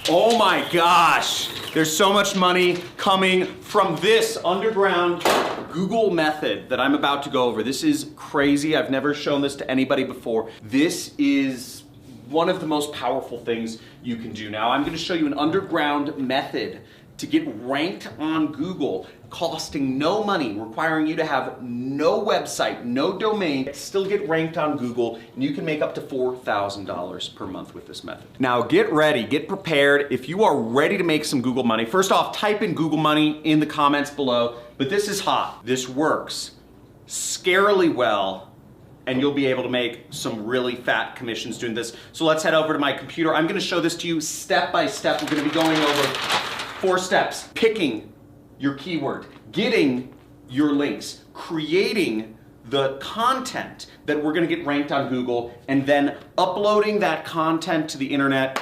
Oh my gosh, there's so much money coming from this underground Google method that I'm about to go over. This is crazy. I've never shown this to anybody before. This is one of the most powerful things you can do. Now, I'm going to show you an underground method to get ranked on Google, costing no money, requiring you to have no website, no domain, still get ranked on Google, and you can make up to $4,000 per month with this method. Now get ready, get prepared. If you are ready to make some Google money, first off, type in Google money in the comments below, but this is hot. This works scarily well, and you'll be able to make some really fat commissions doing this. So let's head over to my computer. I'm gonna show this to you step by step. We're gonna be going over 4 steps: picking your keyword, getting your links, creating the content that we're gonna get ranked on Google, and then uploading that content to the internet.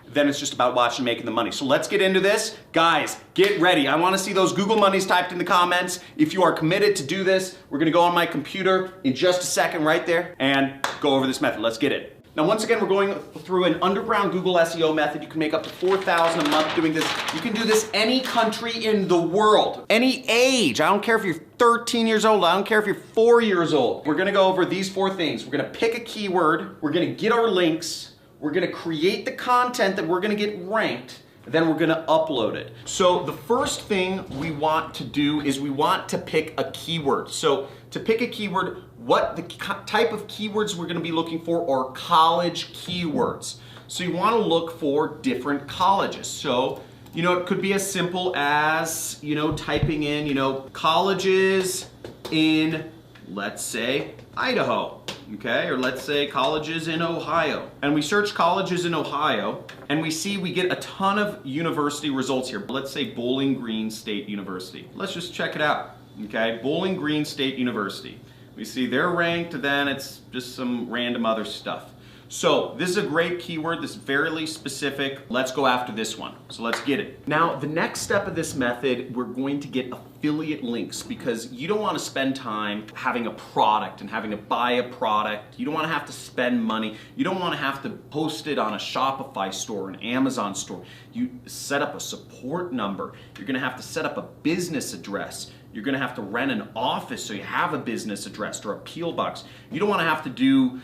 Then it's just about watching, making the money. So let's get into this. Guys, get ready. I wanna see those Google monies typed in the comments. If you are committed to do this, we're gonna go on my computer in just a second right there and go over this method. Let's get it. Now, once again, we're going through an underground Google SEO method. You can make up to $4,000 a month doing this. You can do this any country in the world, any age. I don't care if you're 13 years old. I don't care if you're 4 years old. We're gonna go over these 4 things. We're gonna pick a keyword. We're gonna get our links. We're gonna create the content that we're gonna get ranked. Then we're gonna upload it. So the first thing we want to do is we want to pick a keyword. So to pick a keyword, what the type of keywords we're gonna be looking for are college keywords. So you wanna look for different colleges. So, it could be as simple as, typing in, colleges in, let's say, Idaho. Okay, or let's say colleges in Ohio. And we search colleges in Ohio, and we see we get a ton of university results here. Let's say Bowling Green State University. Let's just check it out, okay? Bowling Green State University. We see they're ranked, then it's just some random other stuff. So this is a great keyword, this is fairly specific. Let's go after this one. So let's get it. Now, the next step of this method, we're going to get affiliate links, because you don't want to spend time having a product and having to buy a product. You don't want to have to spend money. You don't want to have to post it on a Shopify store, an Amazon store. You set up a support number. You're going to have to set up a business address. You're going to have to rent an office so you have a business address or a P.O. box. You don't want to have to do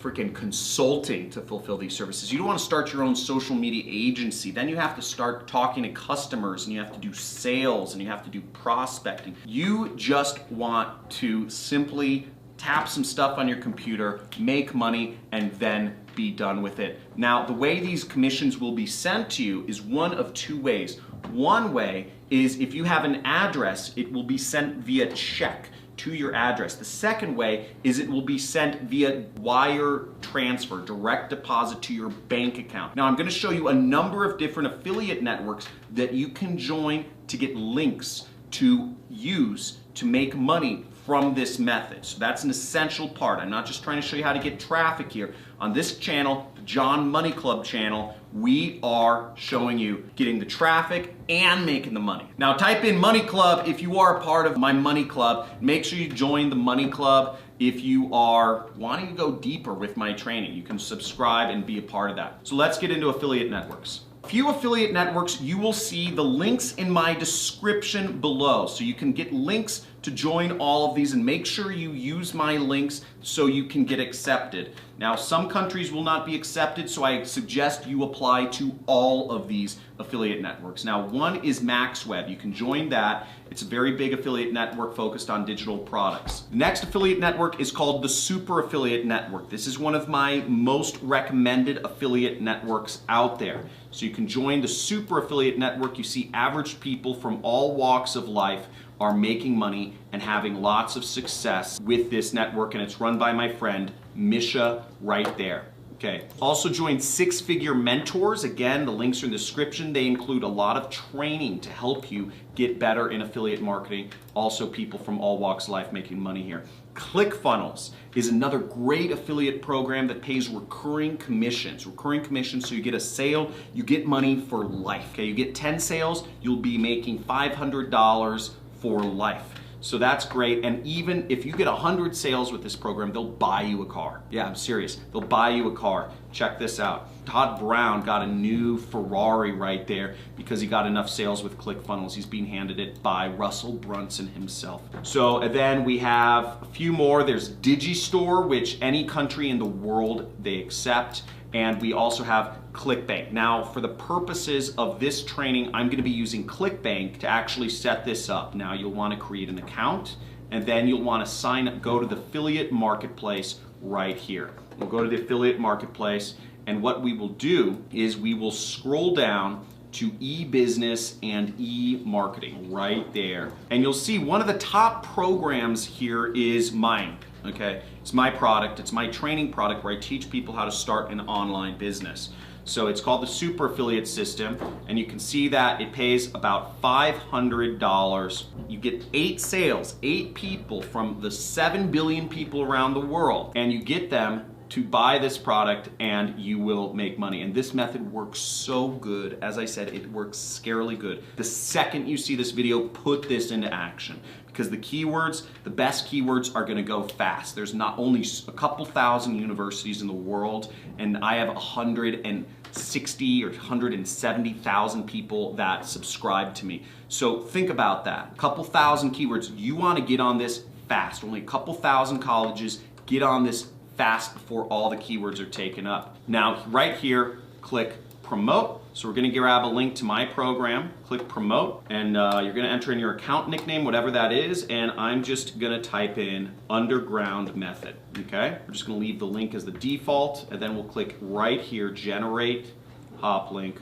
freaking consulting to fulfill these services. You don't want to start your own social media agency. Then you have to start talking to customers, and you have to do sales, and you have to do prospecting. You just want to simply tap some stuff on your computer, make money, and then be done with it. Now, the way these commissions will be sent to you is one of 2 ways. One way is if you have an address, it will be sent via check to your address. The second way is it will be sent via wire transfer, direct deposit to your bank account. Now, I'm going to show you a number of different affiliate networks that you can join to get links to use to make money from this method. So that's an essential part. I'm not just trying to show you how to get traffic here. On this channel, the John Money Club channel, we are showing you getting the traffic and making the money. Now type in Money Club if you are a part of my Money Club. Make sure you join the Money Club. If you are wanting to go deeper with my training, you can subscribe and be a part of that. So let's get into affiliate networks. A few affiliate networks, you will see the links in my description below. So you can get links to join all of these, and make sure you use my links so you can get accepted. Now, some countries will not be accepted, so I suggest you apply to all of these affiliate networks. Now, one is MaxWeb. You can join that. It's a very big affiliate network focused on digital products. The next affiliate network is called the Super Affiliate Network. This is one of my most recommended affiliate networks out there. So you can join the Super Affiliate Network. You see average people from all walks of life are making money and having lots of success with this network, and it's run by my friend Misha right there. Okay. Also join Six Figure Mentors. Again, the links are in the description. They include a lot of training to help you get better in affiliate marketing. Also, people from all walks of life making money here. ClickFunnels is another great affiliate program that pays recurring commissions. Recurring commissions, so you get a sale, you get money for life. Okay, you get 10 sales, you'll be making $500 for life. So that's great, and even if you get 100 sales with this program, they'll buy you a car. Yeah, I'm serious. They'll buy you a car. Check this out. Todd Brown got a new Ferrari right there because he got enough sales with ClickFunnels. He's being handed it by Russell Brunson himself. So and then we have a few more. There's Digistore, which any country in the world they accept. And we also have ClickBank. Now, for the purposes of this training, I'm gonna be using ClickBank to actually set this up. Now, you'll wanna create an account, and then you'll wanna sign up, go to the affiliate marketplace right here. We'll go to the affiliate marketplace, and what we will do is we will scroll down to e-business and e-marketing right there. And you'll see one of the top programs here is mine, okay? It's my product, it's my training product where I teach people how to start an online business. So it's called the Super Affiliate System, and you can see that it pays about $500. You get 8 sales, 8 people from the 7 billion people around the world, and you get them to buy this product and you will make money. And this method works so good. As I said, it works scarily good. The second you see this video, put this into action, because the keywords, the best keywords are gonna go fast. There's not only a couple thousand universities in the world, and I have 160 or 170,000 people that subscribe to me. So think about that. A couple thousand keywords. You wanna get on this fast. Only a couple thousand colleges. Get on this fast before all the keywords are taken up. Now, right here, click promote. So we're gonna grab a link to my program, click promote, and you're gonna enter in your account nickname, whatever that is, and I'm just gonna type in underground method, okay? We're just gonna leave the link as the default, and then we'll click right here, generate hop link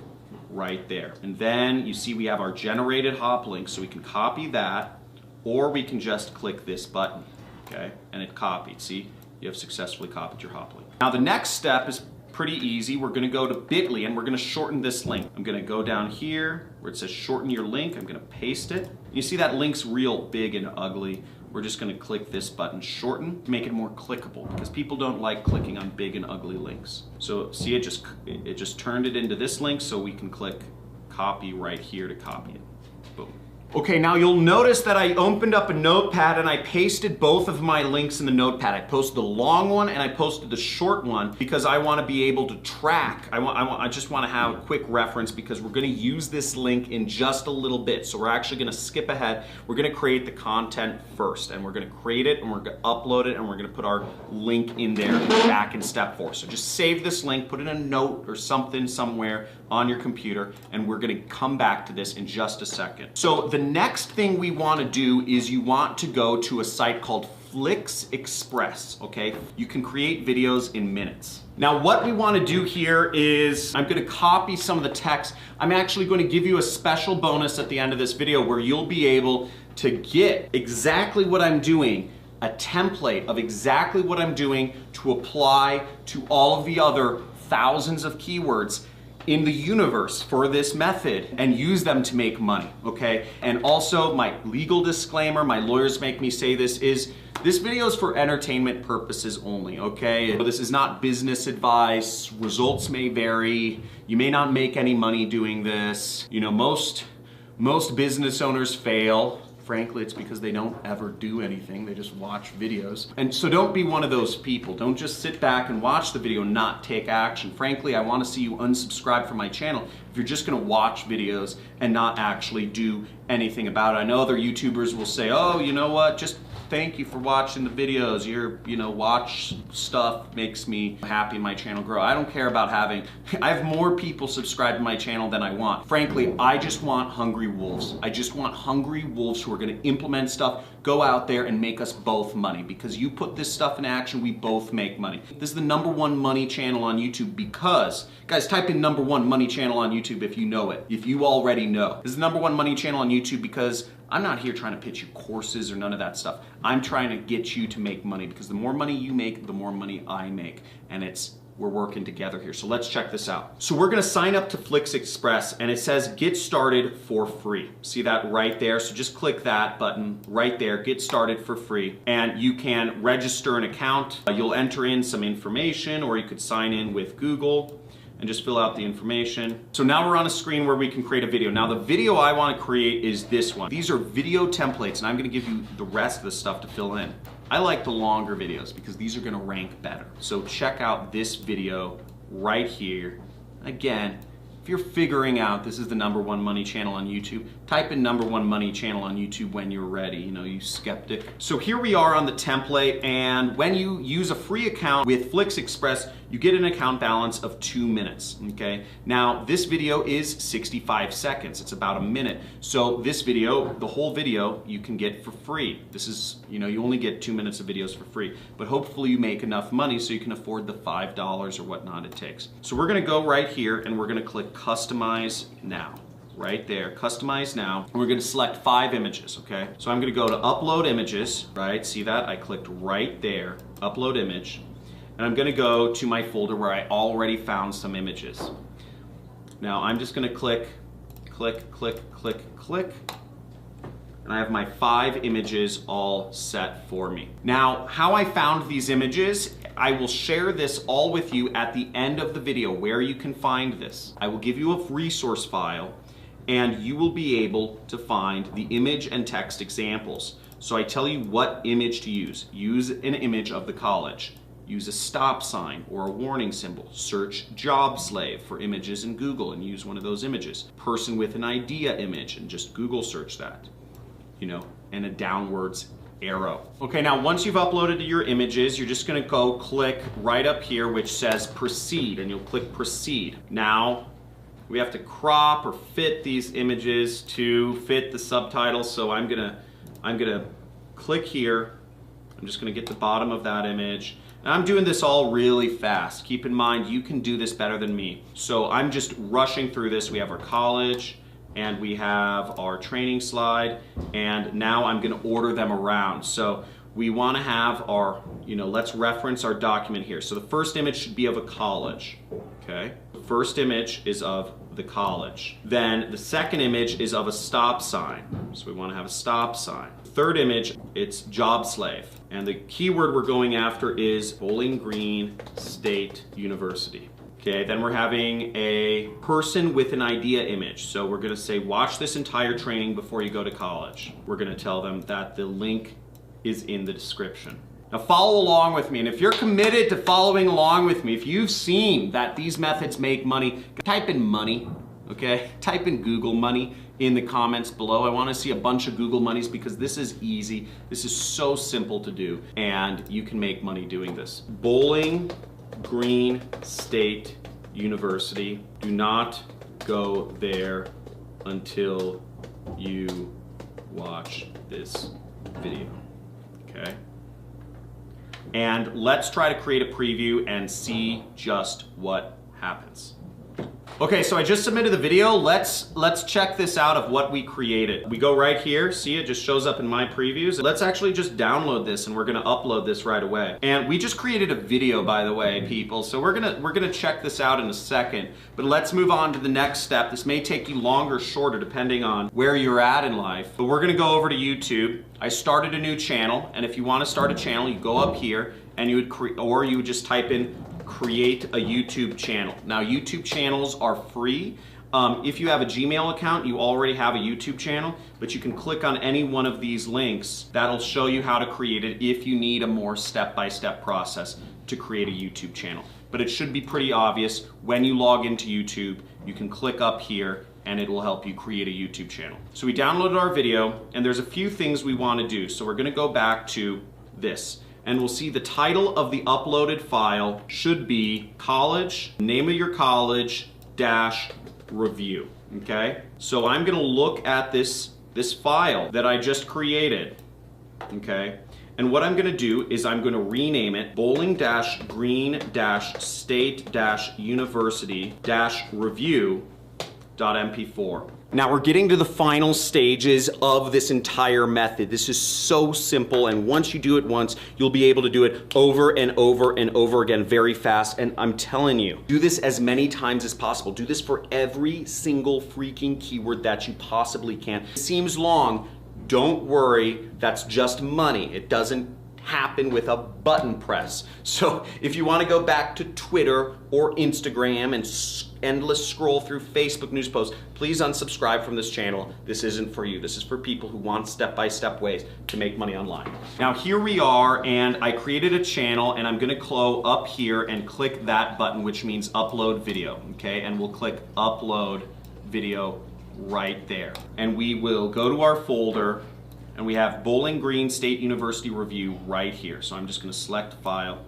right there. And then you see we have our generated hop link, so we can copy that, or we can just click this button, okay? And it copied, see? You have successfully copied your hop link. Now the next step is pretty easy. We're gonna go to Bitly and we're gonna shorten this link. I'm gonna go down here where it says shorten your link. I'm gonna paste it. You see that link's real big and ugly. We're just gonna click this button, shorten, to make it more clickable, because people don't like clicking on big and ugly links. So see, it just turned it into this link, so we can click copy right here to copy it. Boom. Okay, now you'll notice that I opened up a notepad and I pasted both of my links in the notepad. I posted the long one and I posted the short one because I want to be able to track. I just want to have a quick reference because we're going to use this link in just a little bit. So we're actually going to skip ahead. We're going to create the content first, and we're going to create it and we're going to upload it and we're going to put our link in there back in step 4. So just save this link, put in a note or something somewhere on your computer, and we're going to come back to this in just a second. So the next thing we want to do is you want to go to a site called FlixExpress, okay? You can create videos in minutes. Now what we want to do here is I'm going to copy some of the text. I'm actually going to give you a special bonus at the end of this video where you'll be able to get exactly what I'm doing, a template of exactly what I'm doing to apply to all of the other thousands of keywords in the universe for this method and use them to make money, okay? And also my legal disclaimer, my lawyers make me say this, is this video is for entertainment purposes only, okay? This is not business advice. Results may vary. You may not make any money doing this. You know, most business owners fail. Frankly, it's because they don't ever do anything. They just watch videos. And so don't be one of those people. Don't just sit back and watch the video and not take action. Frankly, I want to see you unsubscribe from my channel if you're just going to watch videos and not actually do anything about it. I know other YouTubers will say, oh, you know what, just thank you for watching the videos. Watch stuff makes me happy and my channel grow. I don't care about I have more people subscribe to my channel than I want. Frankly, I just want hungry wolves. I just want hungry wolves who are gonna implement stuff, go out there and make us both money, because you put this stuff in action, we both make money. This is the #1 money channel on YouTube because, guys, type in #1 money channel on YouTube if you know it, if you already know. This is the #1 money channel on YouTube because I'm not here trying to pitch you courses or none of that stuff. I'm trying to get you to make money, because the more money you make, the more money I make. And we're working together here. So let's check this out. So we're gonna sign up to FlixExpress, and it says get started for free. See that right there? So just click that button right there, get started for free. And you can register an account. You'll enter in some information, or you could sign in with Google and just fill out the information. So now we're on a screen where we can create a video. Now the video I want to create is this one. These are video templates, and I'm going to give you the rest of the stuff to fill in. I like the longer videos because these are going to rank better. So check out this video right here. Again, if you're figuring out this is the #1 money channel on YouTube, type in #1 money channel on YouTube when you're ready, you skeptic. So here we are on the template, and when you use a free account with FlixExpress, you get an account balance of 2 minutes, okay? Now, this video is 65 seconds. It's about a minute. So this video, the whole video, you can get for free. This is, you only get 2 minutes of videos for free, but hopefully you make enough money so you can afford the $5 or whatnot it takes. So we're gonna go right here and we're gonna click Customize Now. Right there, Customize Now. And we're gonna select 5 images, okay? So I'm gonna go to Upload Images, right? See that? I clicked right there, Upload Image. And I'm gonna go to my folder where I already found some images. Now I'm just gonna click, click, click, click, click. And I have my 5 images all set for me. Now, how I found these images, I will share this all with you at the end of the video where you can find this. I will give you a resource file and you will be able to find the image and text examples. So I tell you what image to use. Use an image of the college. Use a stop sign or a warning symbol. Search job slave for images in Google and use one of those images. Person with an idea image and just Google search that, and a downwards arrow. Okay, now once you've uploaded your images, you're just gonna go click right up here which says proceed, and you'll click proceed. Now, we have to crop or fit these images to fit the subtitles, so I'm gonna click here. I'm just gonna get the bottom of that image. And I'm doing this all really fast. Keep in mind, you can do this better than me. So I'm just rushing through this. We have our college, and we have our training slide, and now I'm gonna order them around. So we wanna have our, let's reference our document here. So the first image should be of a college, okay? The first image is of the college. Then the second image is of a stop sign. So we wanna have a stop sign. Third image, it's job slave. And the keyword we're going after is Bowling Green State University. Okay, then we're having a person with an idea image. So we're gonna say, watch this entire training before you go to college. We're gonna tell them that the link is in the description. Now follow along with me, and if you're committed to following along with me, if you've seen that these methods make money, type in money, okay? Type in Google money in the comments below. I wanna see a bunch of Google monies because this is easy. This is so simple to do, and you can make money doing this. Bowling Green State University. Do not go there until you watch this video, okay? And let's try to create a preview and see just what happens. Okay, so I just submitted the video. Let's check this out of what we created. We go right here, see it just shows up in my previews. Let's actually just download this and we're gonna upload this right away. And we just created a video, by the way, people. So we're gonna check this out in a second, but let's move on to the next step. This may take you longer or shorter depending on where you're at in life. But we're gonna go over to YouTube. I started a new channel, and if you wanna start a channel, you go up here and you would just type in create a YouTube channel. Now, YouTube channels are free. If you have a Gmail account, you already have a YouTube channel, but you can click on any one of these links. That'll show you how to create it if you need a more step-by-step process to create a YouTube channel. But it should be pretty obvious. When you log into YouTube, you can click up here and it will help you create a YouTube channel. So we downloaded our video, and there's a few things we want to do. So we're gonna go back to this. And we'll see the title of the uploaded file should be college, name of your college, -review, okay? So I'm gonna look at this file that I just created, okay? And what I'm gonna do is I'm gonna rename it bowling-green-state-university-review.mp4. Now we're getting to the final stages of this entire method. This is so simple, and once you do it once, you'll be able to do it over and over and over again very fast. And I'm telling you, do this as many times as possible. Do this for every single freaking keyword that you possibly can. It seems long, don't worry, that's just money. It doesn't happen with a button press. So if you want to go back to Twitter or Instagram and endless scroll through Facebook news posts, please unsubscribe from this channel. This isn't for you. This is for people who want step-by-step ways to make money online. Now here we are, and I created a channel, and I'm gonna go up here and click that button, which means upload video, okay? And we'll click upload video right there. And we will go to our folder, and we have Bowling Green State University Review right here. So I'm just gonna select file,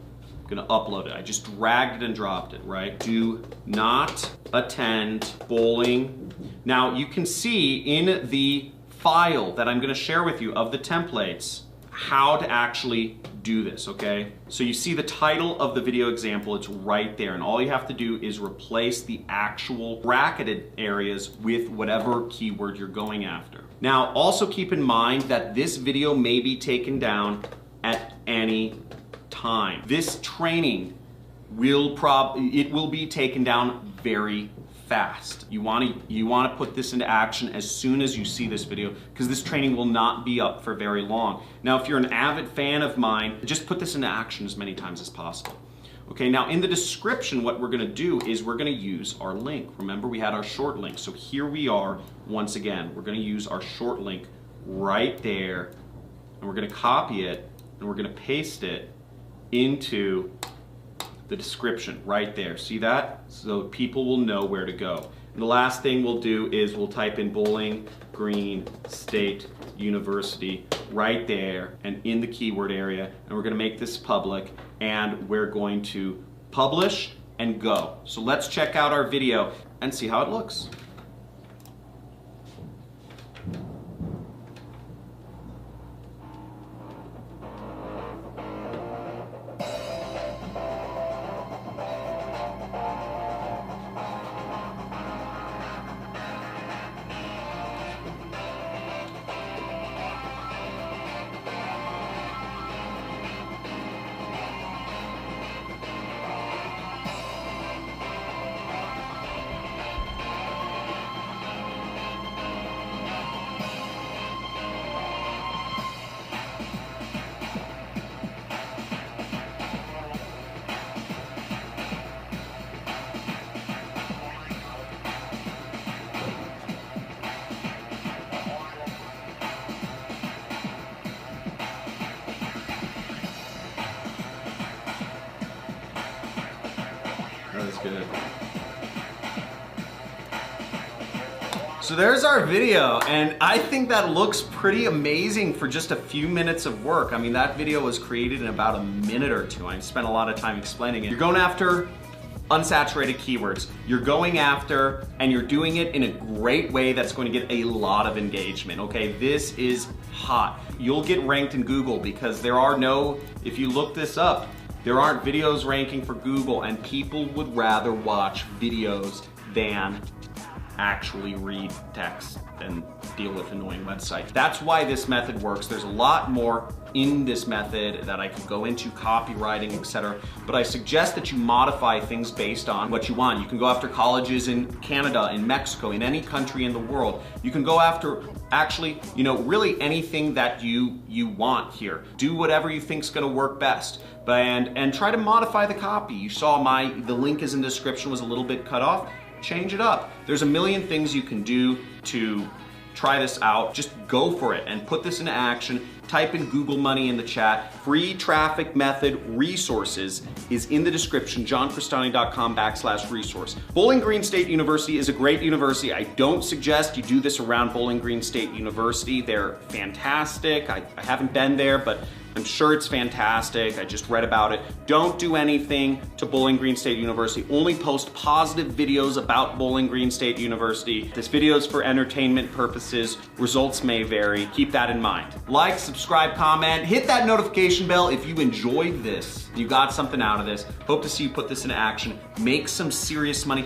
I'm gonna upload it. I just dragged it and dropped it, right? Do not attend bowling. Now you can see in the file that I'm gonna share with you of the templates how to actually do this, okay? So you see the title of the video example, it's right there, and all you have to do is replace the actual bracketed areas with whatever keyword you're going after. Now, also keep in mind that this video may be taken down at any time. This training will be taken down very fast. You want to put this into action as soon as you see this video, because this training will not be up for very long. Now, if you're an avid fan of mine, just put this into action as many times as possible. Okay, now in the description, what we're gonna do is we're gonna use our link. Remember, we had our short link. So here we are, once again, we're gonna use our short link right there, and we're gonna copy it, and we're gonna paste it into the description right there. See that? So people will know where to go. And the last thing we'll do is we'll type in Bowling Green State University right there and in the keyword area, and we're gonna make this public, and we're going to publish and go. So let's check out our video and see how it looks. That's good. So there's our video, and I think that looks pretty amazing for just a few minutes of work. I mean, that video was created in about a minute or two. I spent a lot of time explaining it. You're going after unsaturated keywords. You're going after, and you're doing it in a great way that's going to get a lot of engagement, okay? This is hot. You'll get ranked in Google because there are no, if you look this up, there aren't videos ranking for Google, and people would rather watch videos than actually read text and deal with annoying websites. That's why this method works. There's a lot more in this method that I could go into, copywriting, etc. But I suggest that you modify things based on what you want. You can go after colleges in Canada, in Mexico, in any country in the world. You can go after actually, really anything that you want here. Do whatever you think's gonna work best. And try to modify the copy. You saw the link is in the description, was a little bit cut off. Change it up. There's a million things you can do to try this out. Just go for it and put this into action. Type in Google money in the chat. Free traffic method resources is in the description, johncristani.com/resource. Bowling Green State University is a great university. I don't suggest you do this around Bowling Green State University. They're fantastic. I haven't been there, but I'm sure it's fantastic. I just read about it. Don't do anything to Bowling Green State University. Only post positive videos about Bowling Green State University. This video is for entertainment purposes. Results may vary. Keep that in mind. Like, subscribe, comment, hit that notification bell if you enjoyed this. You got something out of this. Hope to see you put this into action. Make some serious money.